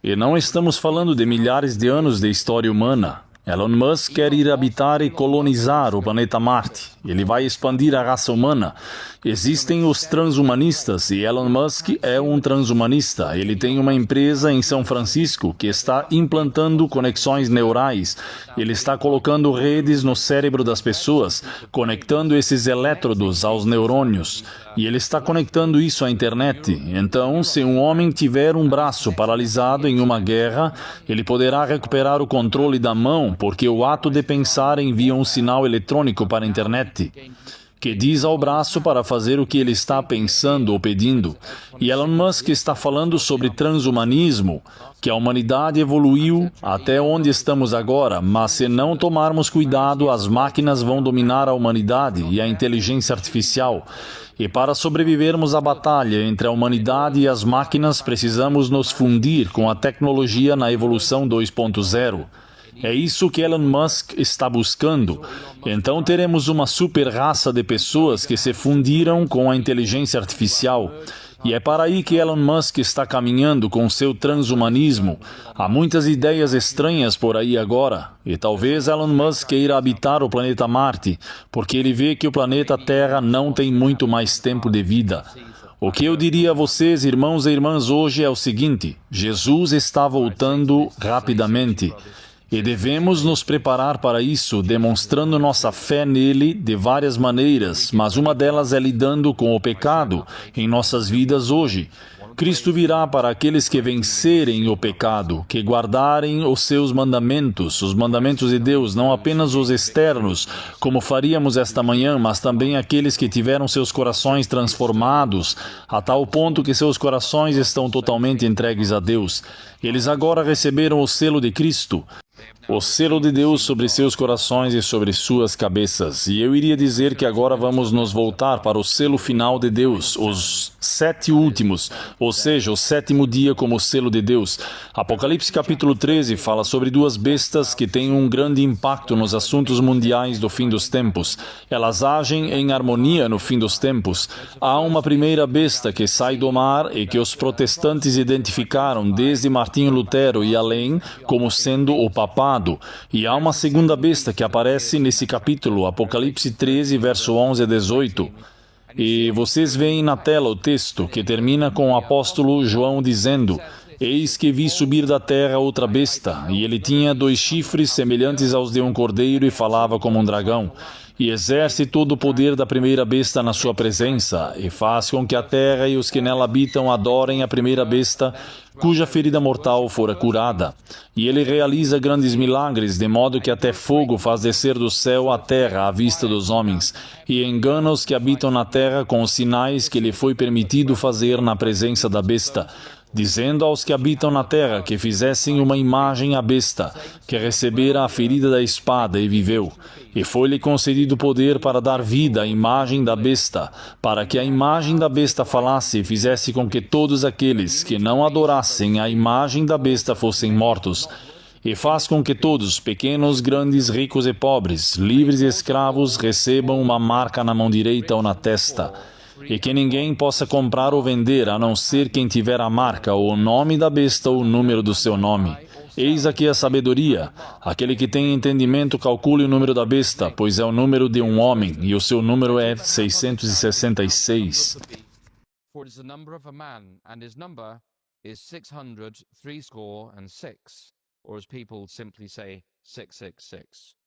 E não estamos falando de milhares de anos de história humana. Elon Musk quer ir habitar e colonizar o planeta Marte. Ele vai expandir a raça humana. Existem os transhumanistas e Elon Musk é um transhumanista. Ele tem uma empresa em São Francisco que está implantando conexões neurais. Ele está colocando redes no cérebro das pessoas, conectando esses elétrodos aos neurônios. E ele está conectando isso à internet. Então, se um homem tiver um braço paralisado em uma guerra, ele poderá recuperar o controle da mão, porque o ato de pensar envia um sinal eletrônico para a internet, que diz ao braço para fazer o que ele está pensando ou pedindo. E Elon Musk está falando sobre transhumanismo, que a humanidade evoluiu até onde estamos agora, mas se não tomarmos cuidado, as máquinas vão dominar a humanidade e a inteligência artificial. E para sobrevivermos à batalha entre a humanidade e as máquinas, precisamos nos fundir com a tecnologia na evolução 2.0. É isso que Elon Musk está buscando. Então teremos uma super raça de pessoas que se fundiram com a inteligência artificial. E é para aí que Elon Musk está caminhando com seu transhumanismo. Há muitas ideias estranhas por aí agora. E talvez Elon Musk queira habitar o planeta Marte, porque ele vê que o planeta Terra não tem muito mais tempo de vida. O que eu diria a vocês, irmãos e irmãs, hoje é o seguinte: Jesus está voltando rapidamente. E devemos nos preparar para isso, demonstrando nossa fé nele de várias maneiras, mas uma delas é lidando com o pecado em nossas vidas hoje. Cristo virá para aqueles que vencerem o pecado, que guardarem os seus mandamentos, os mandamentos de Deus, não apenas os externos, como faríamos esta manhã, mas também aqueles que tiveram seus corações transformados, a tal ponto que seus corações estão totalmente entregues a Deus. Eles agora receberam o selo de Cristo, o selo de Deus sobre seus corações e sobre suas cabeças. E eu iria dizer que agora vamos nos voltar para o selo final de Deus, os 7 últimos, ou seja, o 7º dia como selo de Deus. Apocalipse capítulo 13 fala sobre 2 bestas que têm um grande impacto nos assuntos mundiais do fim dos tempos. Elas agem em harmonia no fim dos tempos. Há uma primeira besta que sai do mar e que os protestantes identificaram desde Martinho Lutero e além como sendo o papado. E há uma segunda besta que aparece nesse capítulo, Apocalipse 13, verso 11 a 18. E vocês veem na tela o texto, que termina com o apóstolo João dizendo: Eis que vi subir da terra outra besta, e ele tinha 2 chifres semelhantes aos de um cordeiro e falava como um dragão. E exerce todo o poder da primeira besta na sua presença, e faz com que a terra e os que nela habitam adorem a primeira besta, cuja ferida mortal fora curada. E ele realiza grandes milagres, de modo que até fogo faz descer do céu à terra à vista dos homens, e engana os que habitam na terra com os sinais que lhe foi permitido fazer na presença da besta, dizendo aos que habitam na terra que fizessem uma imagem à besta, que recebera a ferida da espada e viveu. E foi-lhe concedido poder para dar vida à imagem da besta, para que a imagem da besta falasse e fizesse com que todos aqueles que não adorassem a imagem da besta fossem mortos. E faz com que todos, pequenos, grandes, ricos e pobres, livres e escravos, recebam uma marca na mão direita ou na testa, e que ninguém possa comprar ou vender, a não ser quem tiver a marca, ou o nome da besta ou o número do seu nome. Eis aqui a sabedoria. Aquele que tem entendimento calcule o número da besta, pois é o número de um homem, e o seu número é 666. For it is the number of a man, and his number is 666, or as people simply say, 666.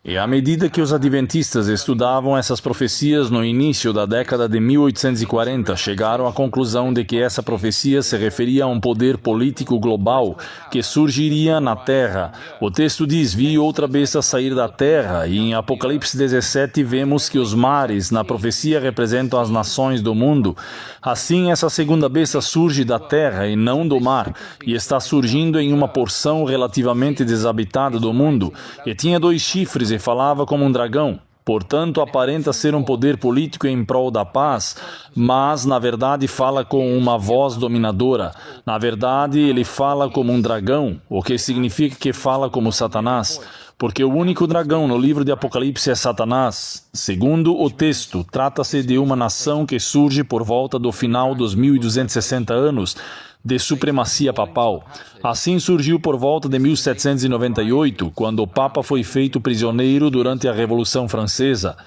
E à medida que os adventistas estudavam essas profecias no início da década de 1840, chegaram à conclusão de que essa profecia se referia a um poder político global que surgiria na Terra. O texto diz: vi outra besta sair da Terra, e em Apocalipse 17 vemos que os mares na profecia representam as nações do mundo. Assim, essa segunda besta surge da Terra e não do mar, e está surgindo em uma porção relativamente desabitada do mundo, e tinha 2 chifres e falava como um dragão. Portanto, aparenta ser um poder político em prol da paz, mas, na verdade, fala com uma voz dominadora. Na verdade, ele fala como um dragão, o que significa que fala como Satanás, porque o único dragão no livro de Apocalipse é Satanás. Segundo o texto, trata-se de uma nação que surge por volta do final dos 1260 anos, de supremacia papal. Assim surgiu por volta de 1798, quando o Papa foi feito prisioneiro durante a Revolução Francesa.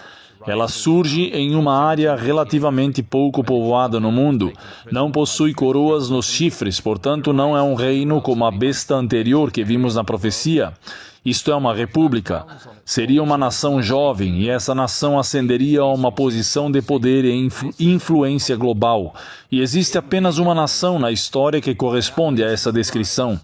Ela surge em uma área relativamente pouco povoada no mundo, não possui coroas nos chifres, portanto não é um reino como a besta anterior que vimos na profecia. Isto é uma república. Seria uma nação jovem e essa nação ascenderia a uma posição de poder e influência global. E existe apenas uma nação na história que corresponde a essa descrição.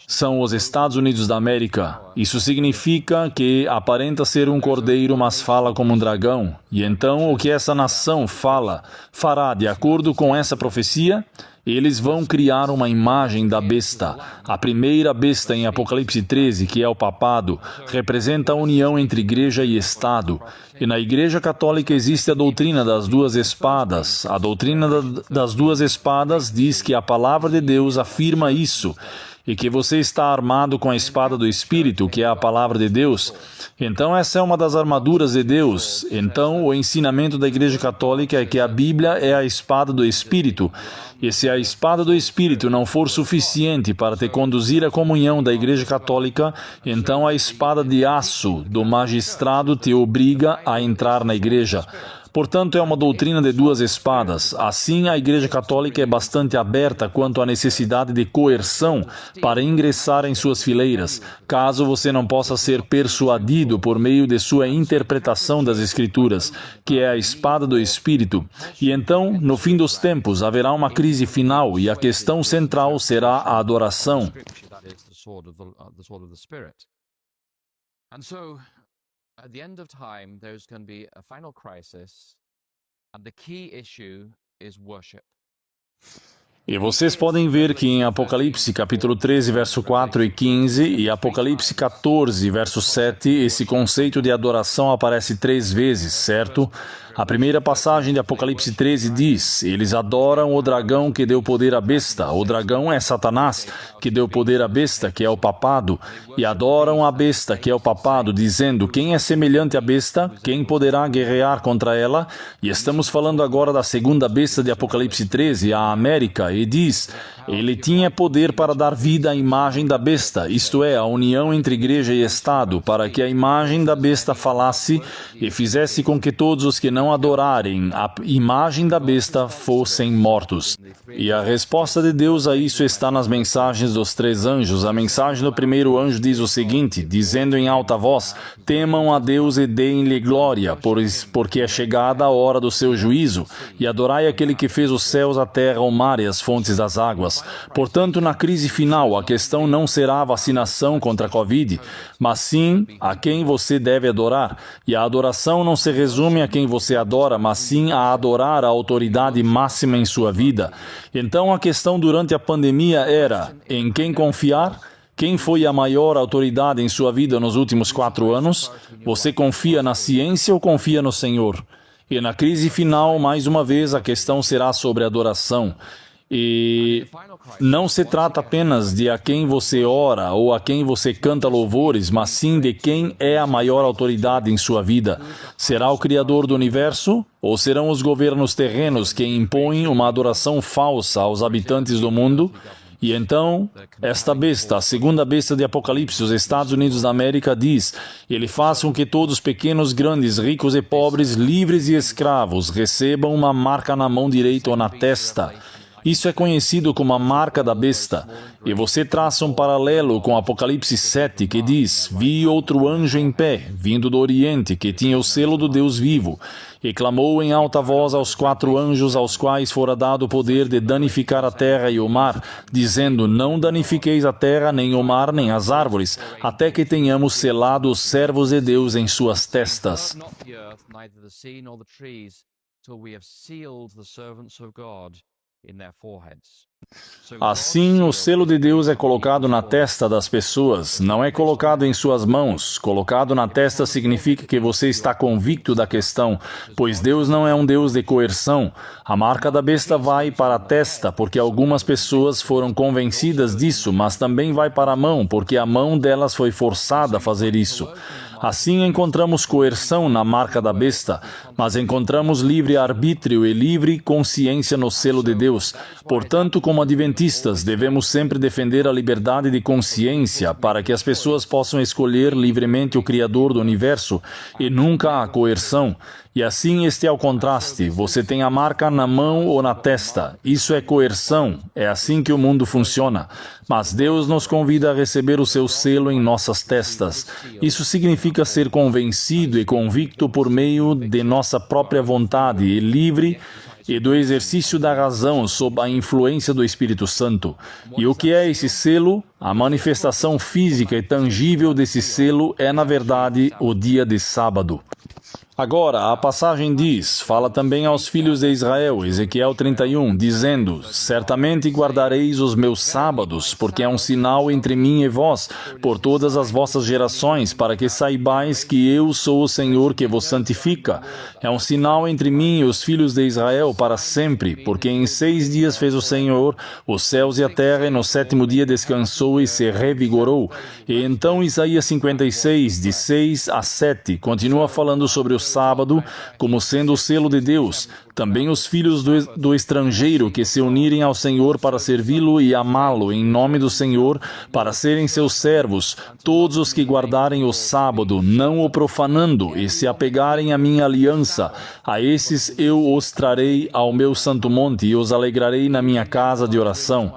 São os Estados Unidos da América. Isso significa que aparenta ser um cordeiro, mas fala como um dragão. E então, o que essa nação fará de acordo com essa profecia? Eles vão criar uma imagem da besta. A primeira besta em Apocalipse 13, que é o papado, representa a união entre igreja e Estado. E na Igreja Católica existe a doutrina das duas espadas. A doutrina das duas espadas diz que a palavra de Deus afirma isso, e que você está armado com a espada do Espírito, que é a palavra de Deus. Então, essa é uma das armaduras de Deus. Então, o ensinamento da Igreja Católica é que a Bíblia é a espada do Espírito. E se a espada do Espírito não for suficiente para te conduzir à comunhão da Igreja Católica, então a espada de aço do magistrado te obriga a entrar na igreja. Portanto, é uma doutrina de duas espadas. Assim, a Igreja Católica é bastante aberta quanto à necessidade de coerção para ingressar em suas fileiras, caso você não possa ser persuadido por meio de sua interpretação das Escrituras, que é a espada do Espírito. E então, no fim dos tempos, haverá uma crise final e a questão central será a adoração. At the end of time, there's going to be a final crisis, and the key issue is worship. E vocês podem ver que em Apocalipse capítulo 13, verso 4 e 15 e Apocalipse 14, verso 7, esse conceito de adoração aparece 3 vezes, certo? A primeira passagem de Apocalipse 13 diz: eles adoram o dragão que deu poder à besta. O dragão é Satanás, que deu poder à besta, que é o papado. E adoram a besta, que é o papado, dizendo: quem é semelhante à besta? Quem poderá guerrear contra ela? E estamos falando agora da segunda besta de Apocalipse 13, a América, e diz: ele tinha poder para dar vida à imagem da besta, isto é, a união entre igreja e Estado, para que a imagem da besta falasse e fizesse com que todos os que não adorarem a imagem da besta fossem mortos. E a resposta de Deus a isso está nas mensagens dos 3 anjos. A mensagem do primeiro anjo diz o seguinte, dizendo em alta voz: temam a Deus e deem-lhe glória, porque é chegada a hora do seu juízo, e adorai aquele que fez os céus, a terra, o mar e as fontes das águas. Portanto, na crise final, a questão não será a vacinação contra a Covid, mas sim a quem você deve adorar. E a adoração não se resume a quem você adora, mas sim a adorar a autoridade máxima em sua vida. Então, a questão durante a pandemia era: em quem confiar? Quem foi a maior autoridade em sua vida nos últimos 4 anos? Você confia na ciência ou confia no Senhor? E na crise final, mais uma vez, a questão será sobre adoração. E não se trata apenas de a quem você ora ou a quem você canta louvores, mas sim de quem é a maior autoridade em sua vida. Será o Criador do Universo? Ou serão os governos terrenos que impõem uma adoração falsa aos habitantes do mundo? E então, esta besta, a segunda besta de Apocalipse, os Estados Unidos da América, diz: ele faz com que todos, pequenos, grandes, ricos e pobres, livres e escravos, recebam uma marca na mão direita ou na testa. Isso é conhecido como a marca da besta. E você traça um paralelo com Apocalipse 7, que diz: vi outro anjo em pé, vindo do Oriente, que tinha o selo do Deus vivo, e clamou em alta voz aos 4 anjos aos quais fora dado o poder de danificar a terra e o mar, dizendo: não danifiqueis a terra, nem o mar, nem as árvores, até que tenhamos selado os servos de Deus em suas testas. Assim, o selo de Deus é colocado na testa das pessoas, não é colocado em suas mãos. Colocado na testa significa que você está convicto da questão, pois Deus não é um Deus de coerção. A marca da besta vai para a testa, porque algumas pessoas foram convencidas disso, mas também vai para a mão, porque a mão delas foi forçada a fazer isso. Assim encontramos coerção na marca da besta, mas encontramos livre-arbítrio e livre consciência no selo de Deus. Portanto, como adventistas, devemos sempre defender a liberdade de consciência para que as pessoas possam escolher livremente o Criador do universo e nunca a coerção. E assim este é o contraste. Você tem a marca na mão ou na testa. Isso é coerção. É assim que o mundo funciona. Mas Deus nos convida a receber o seu selo em nossas testas. Isso significa ser convencido e convicto por meio de nossa própria vontade e livre e do exercício da razão sob a influência do Espírito Santo. E o que é esse selo? A manifestação física e tangível desse selo é, na verdade, o dia de sábado. Agora, a passagem diz, fala também aos filhos de Israel, Ezequiel 31, dizendo: certamente guardareis os meus sábados, porque é um sinal entre mim e vós, por todas as vossas gerações, para que saibais que eu sou o Senhor que vos santifica. É um sinal entre mim e os filhos de Israel para sempre, porque em 6 dias fez o Senhor os céus e a terra, e no 7º dia descansou e se revigorou. E então Isaías 56, de 6 a 7, continua falando sobre o sábado como sendo o selo de Deus. Também os filhos do estrangeiro que se unirem ao Senhor para servi-lo e amá-lo em nome do Senhor, para serem seus servos, todos os que guardarem o sábado, não o profanando, e se apegarem à minha aliança, a esses eu os trarei ao meu santo monte e os alegrarei na minha casa de oração.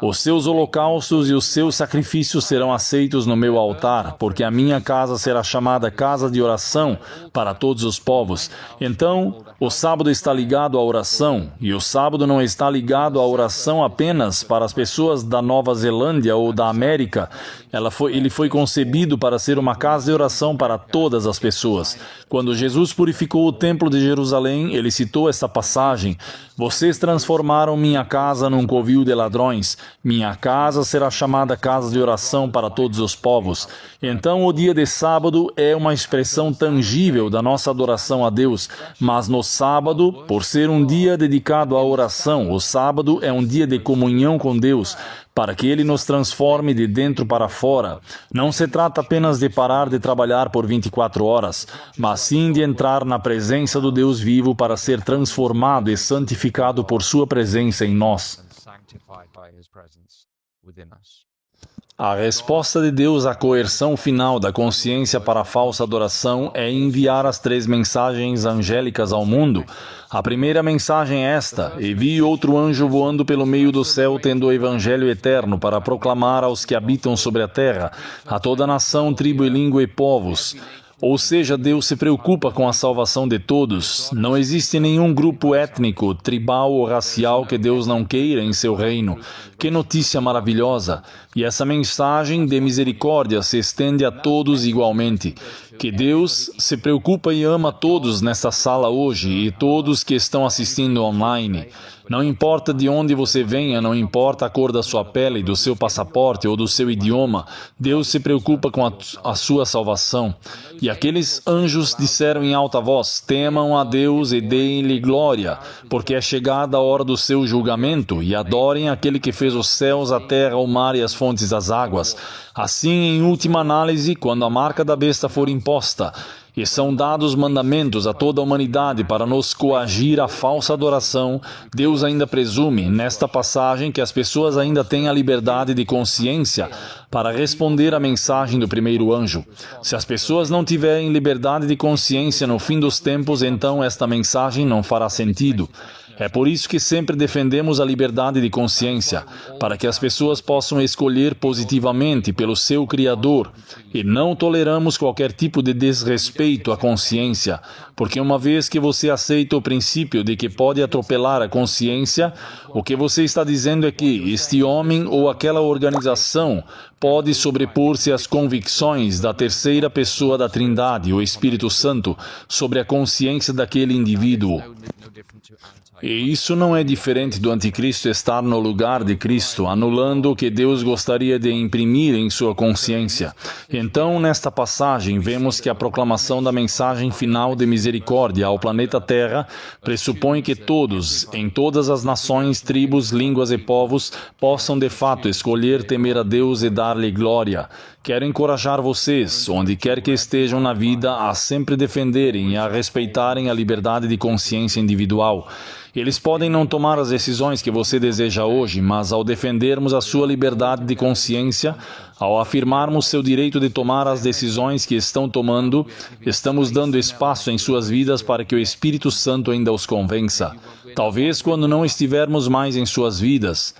Os seus holocaustos e os seus sacrifícios serão aceitos no meu altar, porque a minha casa será chamada casa de oração para todos os povos. Então, o sábado está ligado à oração, e o sábado não está ligado à oração apenas para as pessoas da Nova Zelândia ou da América. Ele foi concebido para ser uma casa de oração para todas as pessoas. Quando Jesus purificou o templo de Jerusalém, ele citou esta passagem: vocês transformaram minha casa num covil de ladrões. Minha casa será chamada casa de oração para todos os povos. Então, o dia de sábado é uma expressão tangível da nossa adoração a Deus. Mas no sábado, por ser um dia dedicado à oração, o sábado é um dia de comunhão com Deus, para que Ele nos transforme de dentro para fora. Não se trata apenas de parar de trabalhar por 24 horas, mas sim de entrar na presença do Deus vivo para ser transformado e santificado por Sua presença em nós. A resposta de Deus à coerção final da consciência para a falsa adoração é enviar as 3 mensagens angélicas ao mundo. A primeira mensagem é esta: e vi outro anjo voando pelo meio do céu, tendo o evangelho eterno para proclamar aos que habitam sobre a terra, a toda nação, tribo e língua e povos. Ou seja, Deus se preocupa com a salvação de todos. Não existe nenhum grupo étnico, tribal ou racial que Deus não queira em seu reino. Que notícia maravilhosa! E essa mensagem de misericórdia se estende a todos igualmente. Que Deus se preocupa e ama todos nesta sala hoje e todos que estão assistindo online. Não importa de onde você venha, não importa a cor da sua pele, do seu passaporte ou do seu idioma, Deus se preocupa com a sua salvação. E aqueles anjos disseram em alta voz: temam a Deus e deem-lhe glória, porque é chegada a hora do seu julgamento, e adorem aquele que fez os céus, a terra, o mar e as fontes das águas. Assim, em última análise, quando a marca da besta for imposta, e são dados mandamentos a toda a humanidade para nos coagir à falsa adoração, Deus ainda presume, nesta passagem, que as pessoas ainda têm a liberdade de consciência para responder à mensagem do primeiro anjo. Se as pessoas não tiverem liberdade de consciência no fim dos tempos, então esta mensagem não fará sentido. É por isso que sempre defendemos a liberdade de consciência, para que as pessoas possam escolher positivamente pelo seu Criador, e não toleramos qualquer tipo de desrespeito à consciência, porque uma vez que você aceita o princípio de que pode atropelar a consciência, o que você está dizendo é que este homem ou aquela organização pode sobrepor-se às convicções da terceira pessoa da Trindade, o Espírito Santo, sobre a consciência daquele indivíduo. E isso não é diferente do anticristo estar no lugar de Cristo, anulando o que Deus gostaria de imprimir em sua consciência. Então, nesta passagem, vemos que a proclamação da mensagem final de misericórdia ao planeta Terra pressupõe que todos, em todas as nações, tribos, línguas e povos, possam de fato escolher temer a Deus e dar-lhe glória. Quero encorajar vocês, onde quer que estejam na vida, a sempre defenderem e a respeitarem a liberdade de consciência individual. Eles podem não tomar as decisões que você deseja hoje, mas ao defendermos a sua liberdade de consciência, ao afirmarmos seu direito de tomar as decisões que estão tomando, estamos dando espaço em suas vidas para que o Espírito Santo ainda os convença. Talvez quando não estivermos mais em suas vidas.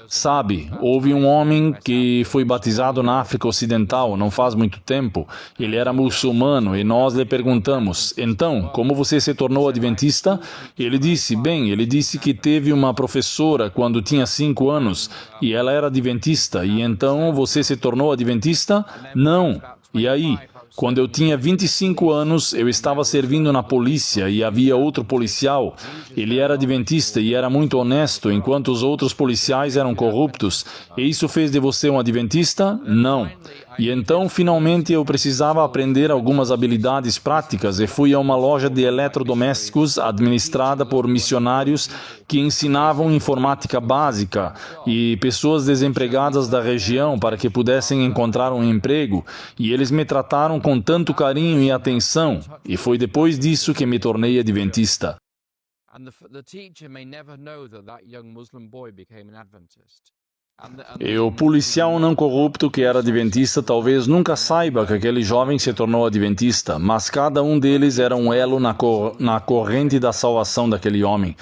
Sabe, houve um homem que foi batizado na África Ocidental não faz muito tempo. Ele era muçulmano e nós lhe perguntamos, então, como você se tornou adventista? Ele disse que teve uma professora quando tinha 5 anos e ela era adventista. E então você se tornou adventista? Não. E aí? Quando eu tinha 25 anos, eu estava servindo na polícia e havia outro policial. Ele era adventista e era muito honesto, enquanto os outros policiais eram corruptos. E isso fez de você um adventista? Não. E então, finalmente, eu precisava aprender algumas habilidades práticas e fui a uma loja de eletrodomésticos administrada por missionários que ensinavam informática básica e pessoas desempregadas da região para que pudessem encontrar um emprego. E eles me trataram com tanto carinho e atenção. E foi depois disso que me tornei adventista. E o policial não corrupto que era adventista talvez nunca saiba que aquele jovem se tornou adventista, mas cada um deles era um elo na corrente da salvação daquele homem.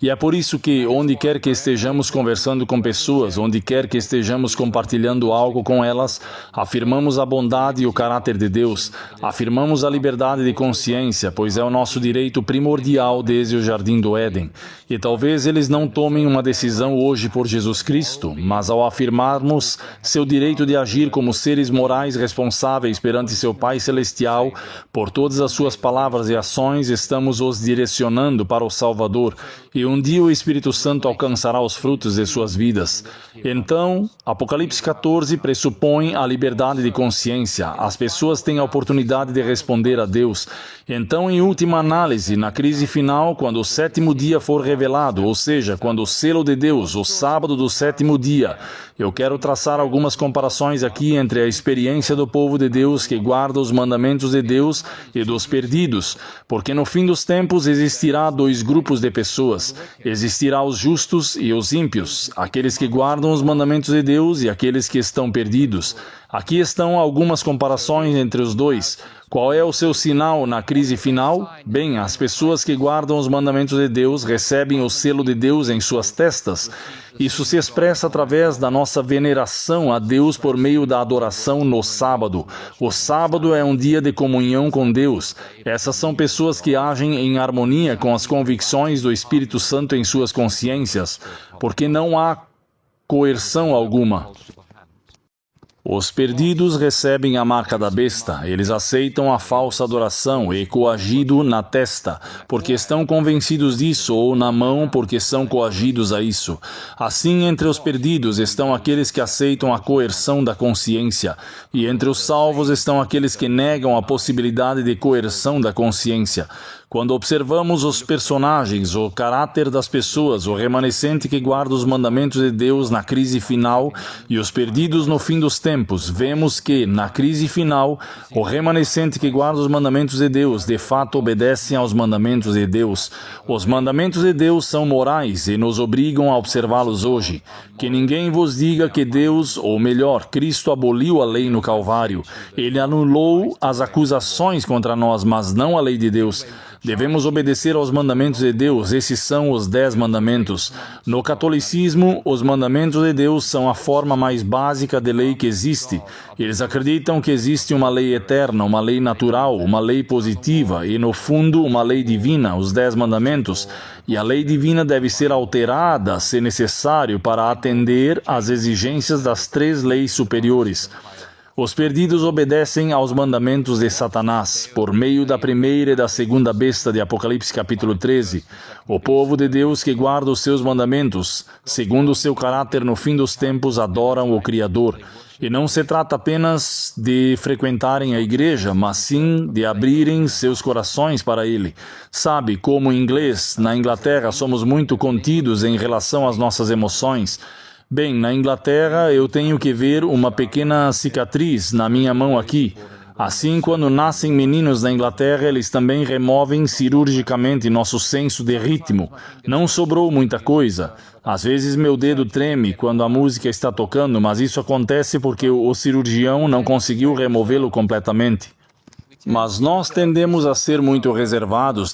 E é por isso que, onde quer que estejamos conversando com pessoas, onde quer que estejamos compartilhando algo com elas, afirmamos a bondade e o caráter de Deus, afirmamos a liberdade de consciência, pois é o nosso direito primordial desde o Jardim do Éden. E talvez eles não tomem uma decisão hoje por Jesus Cristo, mas ao afirmarmos seu direito de agir como seres morais responsáveis perante seu Pai Celestial, por todas as suas palavras e ações, estamos os direcionando para o Salvador. E um dia o Espírito Santo alcançará os frutos de suas vidas. Então, Apocalipse 14 pressupõe a liberdade de consciência. As pessoas têm a oportunidade de responder a Deus. Então, em última análise, na crise final, quando o 7º dia for revelado, ou seja, quando o selo de Deus, o sábado do 7º dia, eu quero traçar algumas comparações aqui entre a experiência do povo de Deus que guarda os mandamentos de Deus e dos perdidos, porque no fim dos tempos existirá 2 grupos de pessoas. Existirá os justos e os ímpios, aqueles que guardam os mandamentos de Deus e aqueles que estão perdidos. Aqui estão algumas comparações entre os dois. Qual é o seu sinal na crise final? Bem, as pessoas que guardam os mandamentos de Deus recebem o selo de Deus em suas testas. Isso se expressa através da nossa veneração a Deus por meio da adoração no sábado. O sábado é um dia de comunhão com Deus. Essas são pessoas que agem em harmonia com as convicções do Espírito Santo em suas consciências, porque não há coerção alguma. Os perdidos recebem a marca da besta, eles aceitam a falsa adoração e coagido na testa, porque estão convencidos disso, ou na mão, porque são coagidos a isso. Assim, entre os perdidos estão aqueles que aceitam a coerção da consciência, e entre os salvos estão aqueles que negam a possibilidade de coerção da consciência. Quando observamos os personagens, o caráter das pessoas, o remanescente que guarda os mandamentos de Deus na crise final e os perdidos no fim dos tempos, vemos que, na crise final, o remanescente que guarda os mandamentos de Deus, de fato obedecem aos mandamentos de Deus. Os mandamentos de Deus são morais e nos obrigam a observá-los hoje. Que ninguém vos diga que Deus, ou melhor, Cristo aboliu a lei no Calvário. Ele anulou as acusações contra nós, mas não a lei de Deus. Devemos obedecer aos mandamentos de Deus, esses são os 10 mandamentos. No catolicismo, os mandamentos de Deus são a forma mais básica de lei que existe. Eles acreditam que existe uma lei eterna, uma lei natural, uma lei positiva e, no fundo, uma lei divina, os 10 mandamentos. E a lei divina deve ser alterada, se necessário, para atender às exigências das 3 leis superiores. Os perdidos obedecem aos mandamentos de Satanás, por meio da primeira e da segunda besta de Apocalipse capítulo 13. O povo de Deus que guarda os seus mandamentos, segundo o seu caráter no fim dos tempos, adoram o Criador. E não se trata apenas de frequentarem a igreja, mas sim de abrirem seus corações para Ele. Sabe, como em inglês, na Inglaterra somos muito contidos em relação às nossas emoções. Bem, na Inglaterra eu tenho que ver uma pequena cicatriz na minha mão aqui. Assim, quando nascem meninos na Inglaterra, eles também removem cirurgicamente nosso senso de ritmo. Não sobrou muita coisa. Às vezes meu dedo treme quando a música está tocando, mas isso acontece porque o cirurgião não conseguiu removê-lo completamente. Mas nós tendemos a ser muito reservados,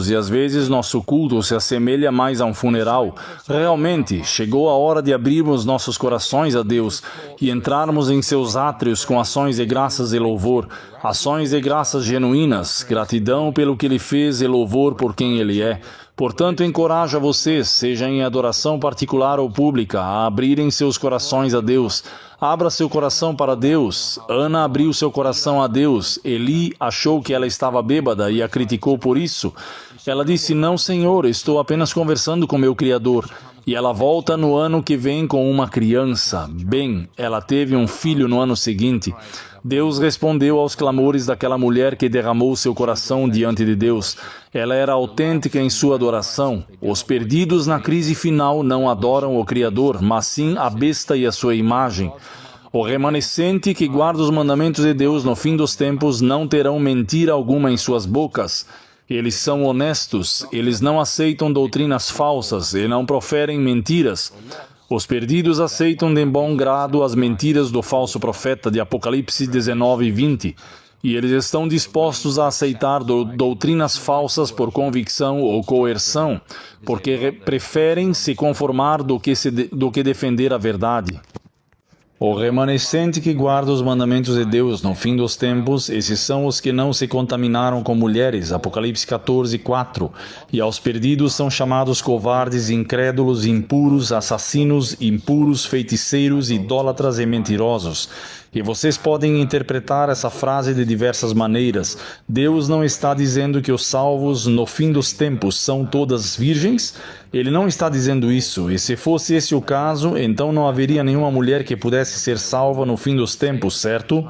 e às vezes nosso culto se assemelha mais a um funeral. Realmente, chegou a hora de abrirmos nossos corações a Deus e entrarmos em seus átrios com ações de graças e louvor, ações de graças genuínas, gratidão pelo que Ele fez e louvor por quem Ele é. Portanto, encorajo a vocês, seja em adoração particular ou pública, a abrirem seus corações a Deus. Abra seu coração para Deus. Ana abriu seu coração a Deus. Eli achou que ela estava bêbada e a criticou por isso. Ela disse, não, Senhor, estou apenas conversando com meu Criador. E ela volta no ano que vem com uma criança. Bem, ela teve um filho no ano seguinte. Deus respondeu aos clamores daquela mulher que derramou seu coração diante de Deus. Ela era autêntica em sua adoração. Os perdidos na crise final não adoram o Criador, mas sim a besta e a sua imagem. O remanescente que guarda os mandamentos de Deus no fim dos tempos não terão mentira alguma em suas bocas. Eles são honestos, eles não aceitam doutrinas falsas e não proferem mentiras. Os perdidos aceitam de bom grado as mentiras do falso profeta de Apocalipse 19:20, e eles estão dispostos a aceitar doutrinas falsas por convicção ou coerção, porque preferem se conformar do que defender a verdade. O remanescente que guarda os mandamentos de Deus no fim dos tempos, esses são os que não se contaminaram com mulheres, Apocalipse 14:4. E aos perdidos são chamados covardes, incrédulos, impuros, assassinos, impuros, feiticeiros, idólatras e mentirosos. E vocês podem interpretar essa frase de diversas maneiras. Deus não está dizendo que os salvos no fim dos tempos são todas virgens? Ele não está dizendo isso. E se fosse esse o caso, então não haveria nenhuma mulher que pudesse ser salva no fim dos tempos, certo?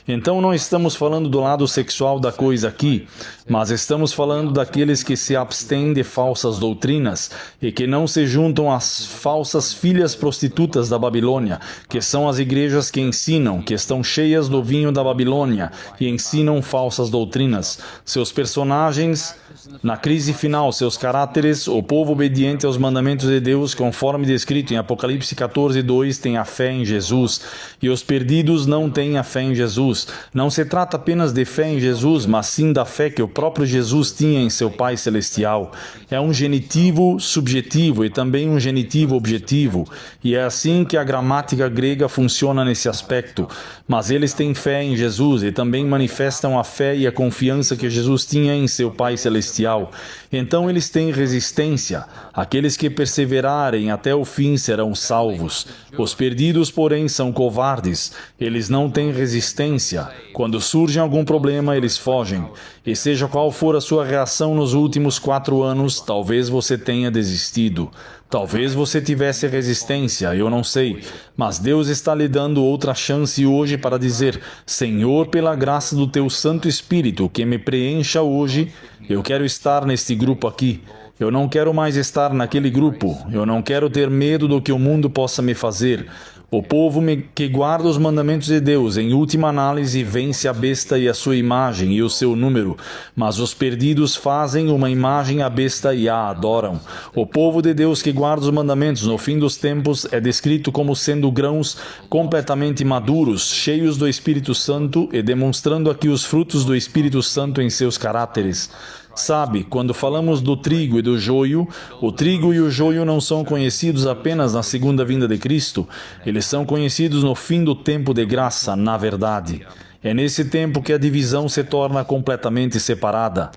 Então não estamos falando do lado sexual da coisa aqui, mas estamos falando daqueles que se abstêm de falsas doutrinas e que não se juntam às falsas filhas prostitutas da Babilônia, que são as igrejas que ensinam, que estão cheias do vinho da Babilônia e ensinam falsas doutrinas. Seus personagens, na crise final, seus caráteres, o povo obediente aos mandamentos de Deus, conforme descrito em Apocalipse 14:2, tem a fé em Jesus, e os perdidos não têm a fé em Jesus. Não se trata apenas de fé em Jesus, mas sim da fé que o próprio Jesus tinha em seu Pai Celestial. É um genitivo subjetivo e também um genitivo objetivo, e é assim que a gramática grega funciona nesse aspecto. Mas eles têm fé em Jesus e também manifestam a fé e a confiança que Jesus tinha em seu Pai Celestial. Então eles têm resistência. Aqueles que perseverarem até o fim serão salvos. Os perdidos, porém, são covardes. Eles não têm resistência. Quando surge algum problema, eles fogem. E seja qual for a sua reação nos últimos 4 anos, talvez você tenha desistido. Talvez você tivesse resistência, eu não sei. Mas Deus está lhe dando outra chance hoje para dizer: Senhor, pela graça do teu Santo Espírito, que me preencha hoje, eu quero estar neste grupo aqui. Eu não quero mais estar naquele grupo. Eu não quero ter medo do que o mundo possa me fazer. O povo que guarda os mandamentos de Deus, em última análise, vence a besta e a sua imagem e o seu número, mas os perdidos fazem uma imagem à besta e a adoram. O povo de Deus que guarda os mandamentos no fim dos tempos é descrito como sendo grãos completamente maduros, cheios do Espírito Santo e demonstrando aqui os frutos do Espírito Santo em seus caráteres. Sabe, quando falamos do trigo e do joio, o trigo e o joio não são conhecidos apenas na segunda vinda de Cristo, eles são conhecidos no fim do tempo de graça, na verdade. É nesse tempo que a divisão se torna completamente separada.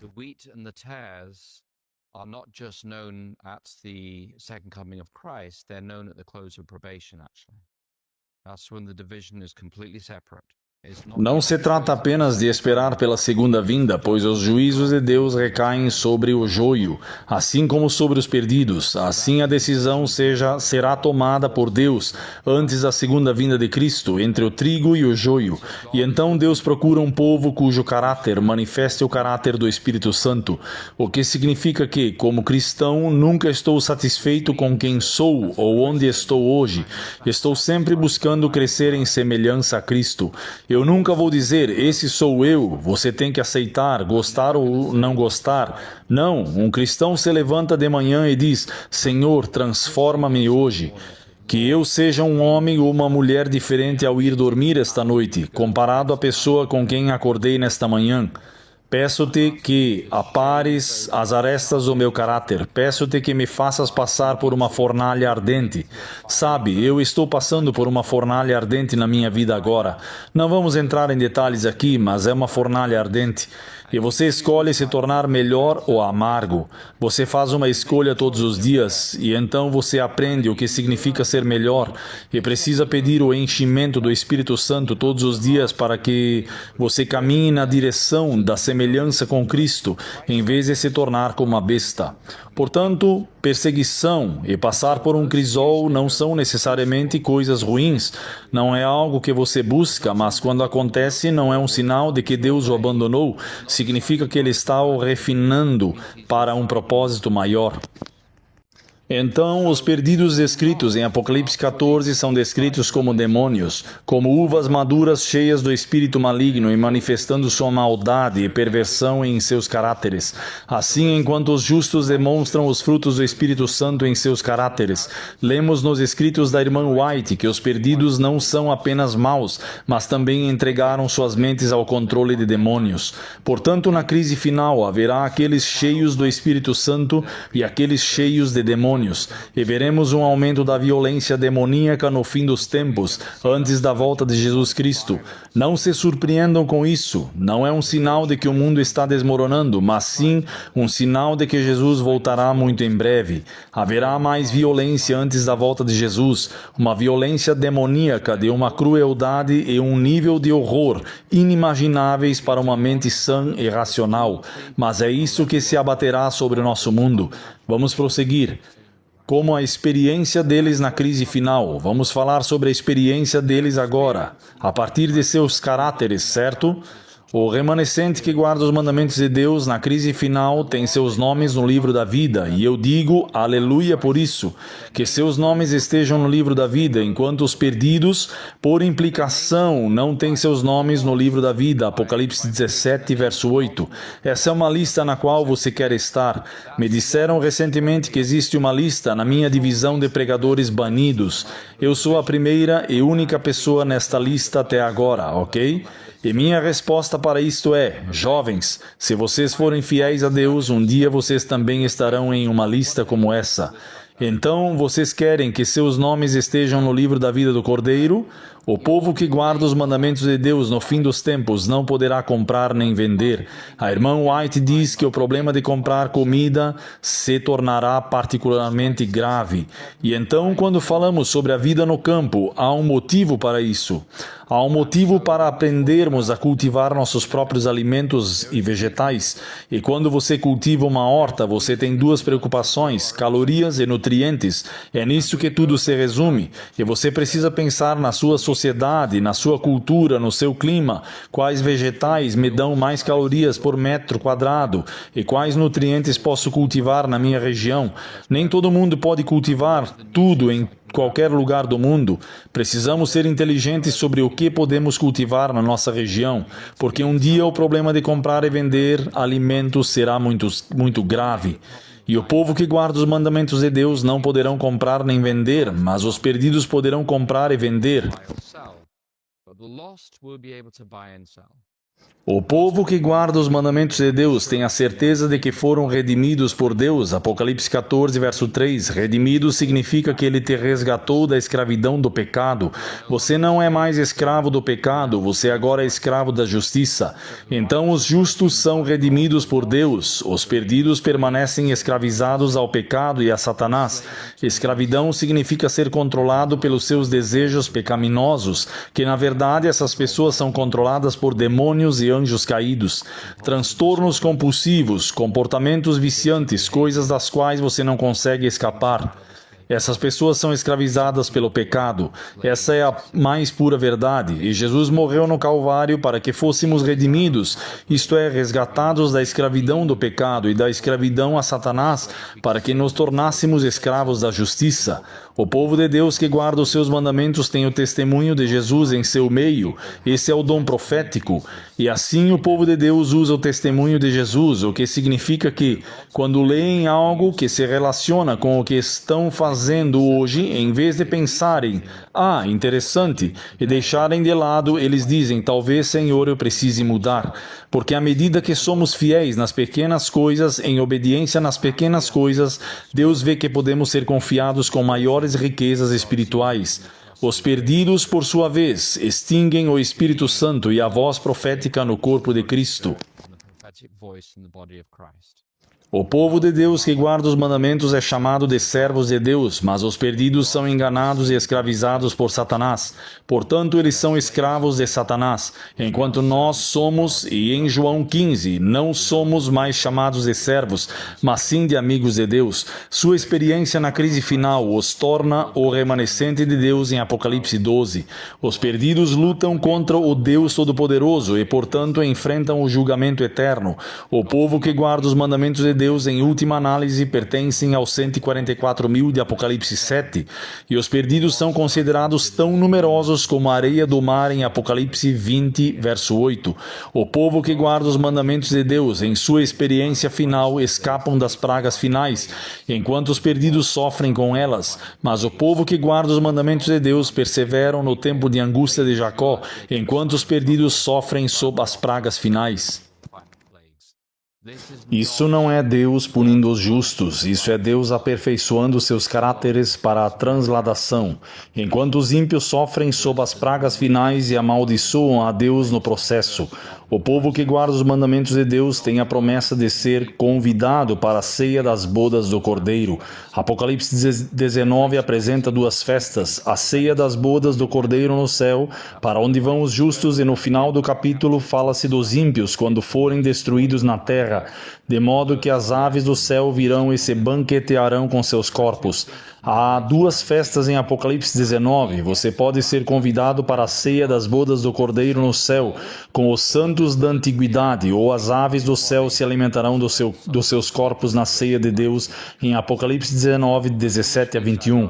The wheat and the tares are not just known at the second coming of Christ, they're known at the close of probation, actually. That's when the division is completely separate. Não se trata apenas de esperar pela segunda vinda, pois os juízos de Deus recaem sobre o joio, assim como sobre os perdidos. Assim a decisão será tomada por Deus antes da segunda vinda de Cristo, entre o trigo e o joio. E então Deus procura um povo cujo caráter manifeste o caráter do Espírito Santo, o que significa que, como cristão, nunca estou satisfeito com quem sou ou onde estou hoje. Estou sempre buscando crescer em semelhança a Cristo. Eu nunca vou dizer, esse sou eu, você tem que aceitar, gostar ou não gostar. Não, um cristão se levanta de manhã e diz, Senhor, transforma-me hoje. Que eu seja um homem ou uma mulher diferente ao ir dormir esta noite, comparado à pessoa com quem acordei nesta manhã. Peço-te que apares as arestas do meu caráter. Peço-te que me faças passar por uma fornalha ardente. Sabe, eu estou passando por uma fornalha ardente na minha vida agora. Não vamos entrar em detalhes aqui, mas é uma fornalha ardente. E você escolhe se tornar melhor ou amargo. Você faz uma escolha todos os dias e então você aprende o que significa ser melhor e precisa pedir o enchimento do Espírito Santo todos os dias para que você caminhe na direção da semelhança com Cristo em vez de se tornar como uma besta. Portanto, perseguição e passar por um crisol não são necessariamente coisas ruins. Não é algo que você busca, mas quando acontece não é um sinal de que Deus o abandonou. Significa que Ele está o refinando para um propósito maior. Então, os perdidos descritos em Apocalipse 14 são descritos como demônios, como uvas maduras cheias do espírito maligno e manifestando sua maldade e perversão em seus caráteres. Assim, enquanto os justos demonstram os frutos do Espírito Santo em seus caráteres, lemos nos escritos da irmã White que os perdidos não são apenas maus, mas também entregaram suas mentes ao controle de demônios. Portanto, na crise final, haverá aqueles cheios do Espírito Santo e aqueles cheios de demônios. E veremos um aumento da violência demoníaca no fim dos tempos, antes da volta de Jesus Cristo. Não se surpreendam com isso. Não é um sinal de que o mundo está desmoronando, mas sim um sinal de que Jesus voltará muito em breve. Haverá mais violência antes da volta de Jesus, uma violência demoníaca de uma crueldade e um nível de horror inimagináveis para uma mente sã e racional. Mas é isso que se abaterá sobre o nosso mundo. Vamos prosseguir. Como a experiência deles na crise final. Vamos falar sobre a experiência deles agora, a partir de seus caráteres, certo? O remanescente que guarda os mandamentos de Deus na crise final tem seus nomes no livro da vida, e eu digo aleluia por isso, que seus nomes estejam no livro da vida, enquanto os perdidos, por implicação, não têm seus nomes no livro da vida. Apocalipse 17, verso 8. Essa é uma lista na qual você quer estar. Me disseram recentemente que existe uma lista na minha divisão de pregadores banidos. Eu sou a primeira e única pessoa nesta lista até agora, ok? E minha resposta para isto é, jovens, se vocês forem fiéis a Deus, um dia vocês também estarão em uma lista como essa. Então, vocês querem que seus nomes estejam no livro da vida do Cordeiro? O povo que guarda os mandamentos de Deus no fim dos tempos não poderá comprar nem vender. A irmã White diz que o problema de comprar comida se tornará particularmente grave. E então, quando falamos sobre a vida no campo, há um motivo para isso. Há um motivo para aprendermos a cultivar nossos próprios alimentos e vegetais. E quando você cultiva uma horta, você tem duas preocupações, calorias e nutrientes. É nisso que tudo se resume. E você precisa pensar na sua sociedade, na sua cultura, no seu clima. Quais vegetais me dão mais calorias por metro quadrado? E quais nutrientes posso cultivar na minha região? Nem todo mundo pode cultivar tudo em qualquer lugar do mundo. Precisamos ser inteligentes sobre o que podemos cultivar na nossa região, porque um dia o problema de comprar e vender alimentos será muito grave. E o povo que guarda os mandamentos de Deus não poderão comprar nem vender, mas os perdidos poderão comprar e vender. But the lost will be able to buy and sell. O povo que guarda os mandamentos de Deus tem a certeza de que foram redimidos por Deus. Apocalipse 14, verso 3. Redimido significa que Ele te resgatou da escravidão do pecado. Você não é mais escravo do pecado, você agora é escravo da justiça. Então os justos são redimidos por Deus. Os perdidos permanecem escravizados ao pecado e a Satanás. Escravidão significa ser controlado pelos seus desejos pecaminosos, que na verdade essas pessoas são controladas por demônios e anjos caídos, transtornos compulsivos, comportamentos viciantes, coisas das quais você não consegue escapar. Essas pessoas são escravizadas pelo pecado. Essa é a mais pura verdade. E Jesus morreu no Calvário para que fôssemos redimidos, isto é, resgatados da escravidão do pecado e da escravidão a Satanás, para que nos tornássemos escravos da justiça. O povo de Deus que guarda os seus mandamentos tem o testemunho de Jesus em seu meio. Esse é o dom profético. E assim o povo de Deus usa o testemunho de Jesus, o que significa que, quando leem algo que se relaciona com o que estão fazendo hoje, em vez de pensarem, interessante, e deixarem de lado, eles dizem, talvez, Senhor, eu precise mudar. Porque à medida que somos fiéis nas pequenas coisas, em obediência nas pequenas coisas, Deus vê que podemos ser confiados com maiores riquezas espirituais. Os perdidos, por sua vez, extinguem o Espírito Santo e a voz profética no corpo de Cristo. O povo de Deus que guarda os mandamentos é chamado de servos de Deus, mas os perdidos são enganados e escravizados por Satanás. Portanto, eles são escravos de Satanás, enquanto nós somos, e em João 15, não somos mais chamados de servos, mas sim de amigos de Deus. Sua experiência na crise final os torna o remanescente de Deus em Apocalipse 12. Os perdidos lutam contra o Deus Todo-Poderoso e, portanto, enfrentam o julgamento eterno. O povo que guarda os mandamentos de Deus, em última análise, pertencem aos 144 mil de Apocalipse 7, e os perdidos são considerados tão numerosos como a areia do mar em Apocalipse 20, verso 8. O povo que guarda os mandamentos de Deus, em sua experiência final, escapam das pragas finais, enquanto os perdidos sofrem com elas. Mas o povo que guarda os mandamentos de Deus perseveram no tempo de angústia de Jacó, enquanto os perdidos sofrem sob as pragas finais. Isso não é Deus punindo os justos, isso é Deus aperfeiçoando seus caráteres para a transladação, enquanto os ímpios sofrem sob as pragas finais e amaldiçoam a Deus no processo. O povo que guarda os mandamentos de Deus tem a promessa de ser convidado para a ceia das bodas do Cordeiro. Apocalipse 19 apresenta duas festas, a ceia das bodas do Cordeiro no céu, para onde vão os justos, e no final do capítulo fala-se dos ímpios quando forem destruídos na terra, de modo que as aves do céu virão e se banquetearão com seus corpos. Há duas festas em Apocalipse 19. Você pode ser convidado para a ceia das bodas do Cordeiro no céu, com os santos da antiguidade, ou as aves do céu se alimentarão dos seus corpos na ceia de Deus, em Apocalipse 19, 17 a 21.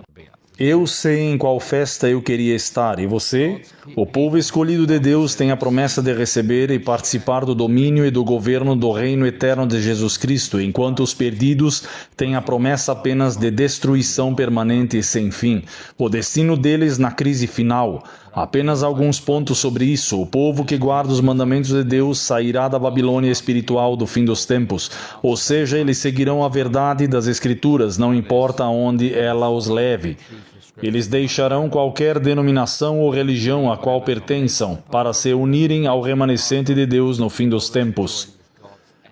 Eu sei em qual festa eu queria estar, e você? O povo escolhido de Deus tem a promessa de receber e participar do domínio e do governo do reino eterno de Jesus Cristo, enquanto os perdidos têm a promessa apenas de destruição permanente e sem fim. O destino deles na crise final. Apenas alguns pontos sobre isso. O povo que guarda os mandamentos de Deus sairá da Babilônia espiritual do fim dos tempos, ou seja, eles seguirão a verdade das Escrituras, não importa aonde ela os leve. Eles deixarão qualquer denominação ou religião a qual pertençam, para se unirem ao remanescente de Deus no fim dos tempos.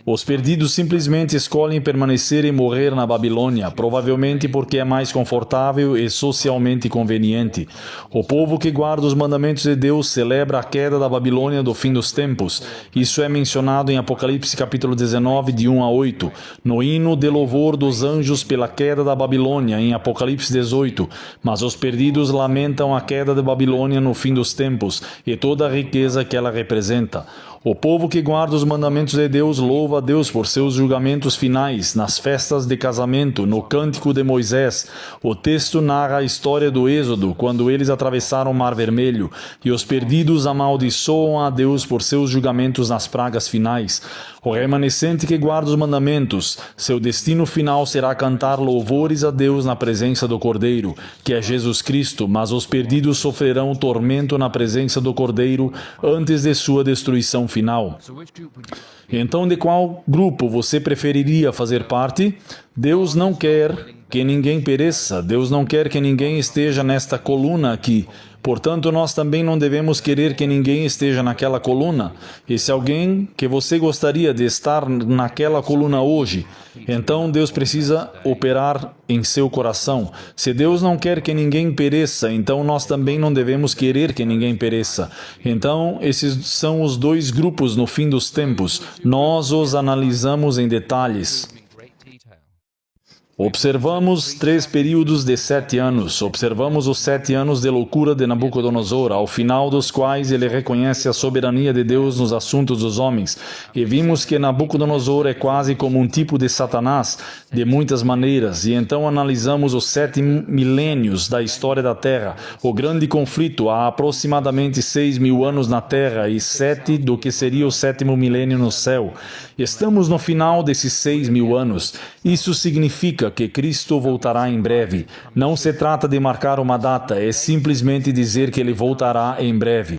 Os perdidos simplesmente escolhem permanecer e morrer na Babilônia, provavelmente porque é mais confortável e socialmente conveniente. O povo que guarda os mandamentos de Deus celebra a queda da Babilônia do fim dos tempos. Isso é mencionado em Apocalipse capítulo 19, de 1 a 8, no hino de louvor dos anjos pela queda da Babilônia, em Apocalipse 18. Mas os perdidos lamentam a queda da Babilônia no fim dos tempos e toda a riqueza que ela representa. O povo que guarda os mandamentos de Deus louva a Deus por seus julgamentos finais, nas festas de casamento, no Cântico de Moisés. O texto narra a história do Êxodo, quando eles atravessaram o Mar Vermelho, e os perdidos amaldiçoam a Deus por seus julgamentos nas pragas finais. O remanescente que guarda os mandamentos, seu destino final será cantar louvores a Deus na presença do Cordeiro, que é Jesus Cristo, mas os perdidos sofrerão tormento na presença do Cordeiro antes de sua destruição final. So which group would you Então, de qual grupo você preferiria fazer parte? Deus não quer que ninguém pereça. Deus não quer que ninguém esteja nesta coluna aqui. Portanto, nós também não devemos querer que ninguém esteja naquela coluna. E se alguém que você gostaria de estar naquela coluna hoje, então Deus precisa operar em seu coração. Se Deus não quer que ninguém pereça, então nós também não devemos querer que ninguém pereça. Então, esses são os dois grupos no fim dos tempos. Nós os analisamos em detalhes. in great detail? Observamos 3 períodos de 7 anos. Observamos os 7 anos de loucura de Nabucodonosor, ao final dos quais ele reconhece a soberania de Deus nos assuntos dos homens. E vimos que Nabucodonosor é quase como um tipo de Satanás, de muitas maneiras. E então analisamos os 7 milênios da história da Terra, o grande conflito há aproximadamente 6.000 anos na Terra e 7 do que seria o 7º milênio no céu. Estamos no final desses 6.000 anos. Isso significa que Cristo voltará em breve. Não se trata de marcar uma data, é simplesmente dizer que ele voltará em breve.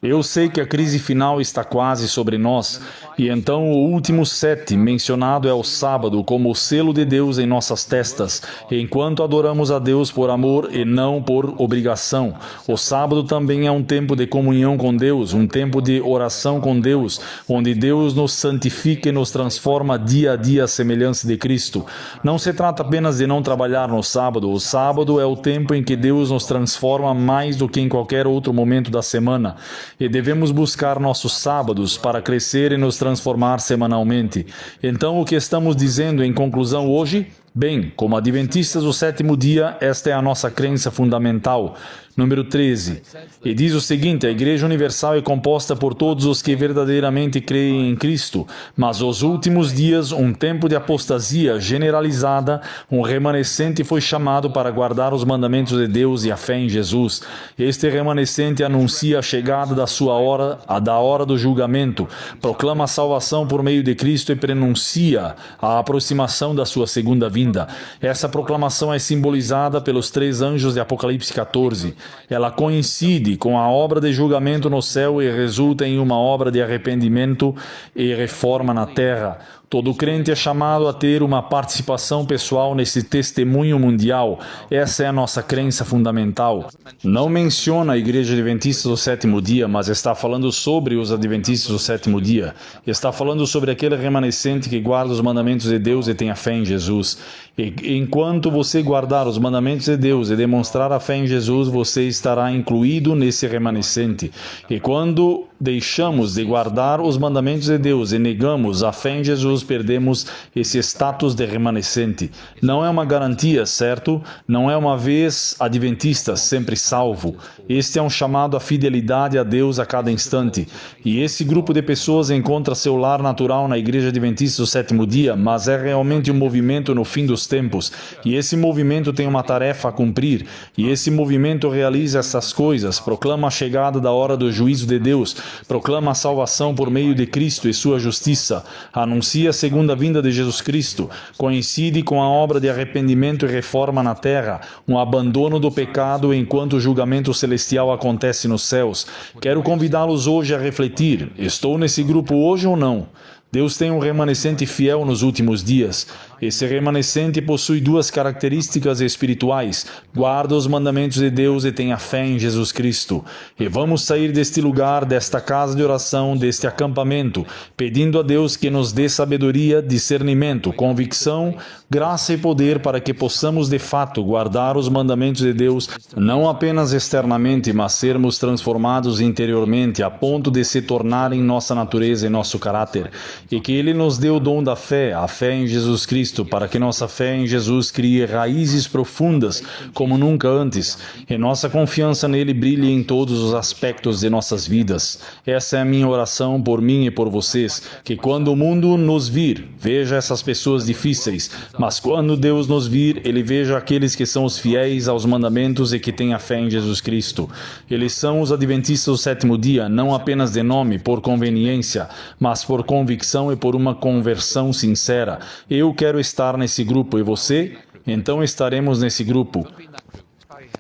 Eu sei que a crise final está quase sobre nós, e então o último 7 mencionado é o sábado como o selo de Deus em nossas testas, enquanto adoramos a Deus por amor e não por obrigação. O sábado também é um tempo de comunhão com Deus, um tempo de oração com Deus, onde Deus nos santifica e nos transforma dia a dia à semelhança de Cristo. Não se trata apenas de não trabalhar no sábado. O sábado é o tempo em que Deus nos transforma mais do que em qualquer outro momento da semana. E devemos buscar nossos sábados para crescer e nos transformar semanalmente. Então, o que estamos dizendo em conclusão hoje? Bem, como adventistas do 7º dia, esta é a nossa crença fundamental. Número 13. E diz o seguinte: a Igreja Universal é composta por todos os que verdadeiramente creem em Cristo, mas os últimos dias, um tempo de apostasia generalizada, um remanescente foi chamado para guardar os mandamentos de Deus e a fé em Jesus. Este remanescente anuncia a chegada da sua hora, a da hora do julgamento, proclama a salvação por meio de Cristo e prenuncia a aproximação da sua segunda vinda. Essa proclamação é simbolizada pelos 3 anjos de Apocalipse 14. Ela coincide com a obra de julgamento no céu e resulta em uma obra de arrependimento e reforma na terra. Todo crente é chamado a ter uma participação pessoal nesse testemunho mundial. Essa é a nossa crença fundamental. Não menciona a Igreja Adventista do 7º dia, mas está falando sobre os Adventistas do 7º dia. Está falando sobre aquele remanescente que guarda os mandamentos de Deus e tem a fé em Jesus. E enquanto você guardar os mandamentos de Deus e demonstrar a fé em Jesus, você estará incluído nesse remanescente. E quando deixamos de guardar os mandamentos de Deus e negamos a fé em Jesus, perdemos esse status de remanescente. Não é uma garantia, certo? Não é uma vez adventista, sempre salvo. Este é um chamado à fidelidade a Deus a cada instante. E esse grupo de pessoas encontra seu lar natural na Igreja Adventista do 7º dia, mas é realmente um movimento no fim dos tempos. E esse movimento tem uma tarefa a cumprir. E esse movimento realiza essas coisas, proclama a chegada da hora do juízo de Deus, proclama a salvação por meio de Cristo e sua justiça, anuncia a segunda vinda de Jesus Cristo, coincide com a obra de arrependimento e reforma na terra, um abandono do pecado enquanto o julgamento celestial acontece nos céus. Quero convidá-los hoje a refletir: estou nesse grupo hoje ou não? Deus tem um remanescente fiel nos últimos dias. Esse remanescente possui 2 características espirituais: guarda os mandamentos de Deus e tem a fé em Jesus Cristo. E vamos sair deste lugar, desta casa de oração, deste acampamento, pedindo a Deus que nos dê sabedoria, discernimento, convicção, graça e poder para que possamos de fato guardar os mandamentos de Deus, não apenas externamente, mas sermos transformados interiormente a ponto de se tornarem nossa natureza e nosso caráter. E que Ele nos dê o dom da fé, a fé em Jesus Cristo, para que nossa fé em Jesus crie raízes profundas como nunca antes, e nossa confiança nele brilhe em todos os aspectos de nossas vidas. Essa é a minha oração por mim e por vocês, que quando o mundo nos vir, veja essas pessoas difíceis, mas quando Deus nos vir, Ele veja aqueles que são os fiéis aos mandamentos e que têm a fé em Jesus Cristo. Eles são os adventistas do 7º dia, não apenas de nome, por conveniência, mas por convicção e por uma conversão sincera. Eu quero estar nesse grupo, e você? Então estaremos nesse grupo.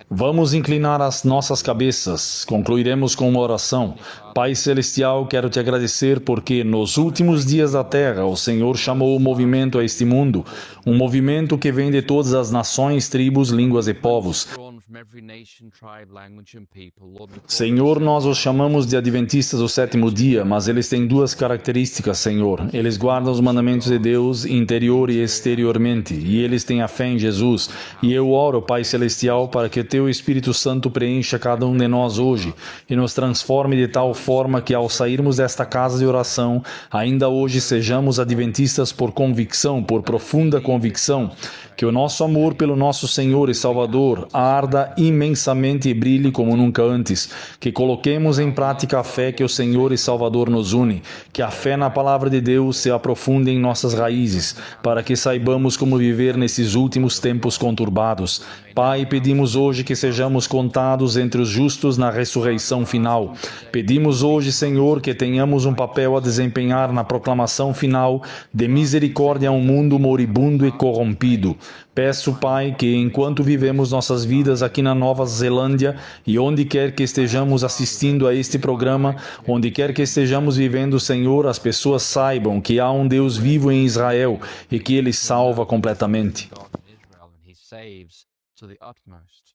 Vamos inclinar as nossas cabeças. Concluiremos com uma oração. Pai Celestial, quero te agradecer porque nos últimos dias da Terra o Senhor chamou o movimento a este mundo, um movimento que vem de todas as nações, tribos, línguas e povos. Senhor, nós os chamamos de Adventistas do sétimo dia, mas eles têm duas características, Senhor. Eles guardam os mandamentos de Deus interior e exteriormente, e eles têm a fé em Jesus. E eu oro, Pai Celestial, para que Teu Espírito Santo preencha cada um de nós hoje e nos transforme de tal forma que ao sairmos desta casa de oração, ainda hoje sejamos adventistas por convicção, por profunda convicção, que o nosso amor pelo nosso Senhor e Salvador arda imensamente e brilhe como nunca antes, que coloquemos em prática a fé que o Senhor e Salvador nos une, que a fé na palavra de Deus se aprofunde em nossas raízes, para que saibamos como viver nesses últimos tempos conturbados. Pai, pedimos hoje que sejamos contados entre os justos na ressurreição final. Pedimos hoje, Senhor, que tenhamos um papel a desempenhar na proclamação final de misericórdia a um mundo moribundo e corrompido. Peço, Pai, que enquanto vivemos nossas vidas aqui na Nova Zelândia e onde quer que estejamos assistindo a este programa, onde quer que estejamos vivendo, Senhor, as pessoas saibam que há um Deus vivo em Israel e que Ele salva completamente. To the utmost.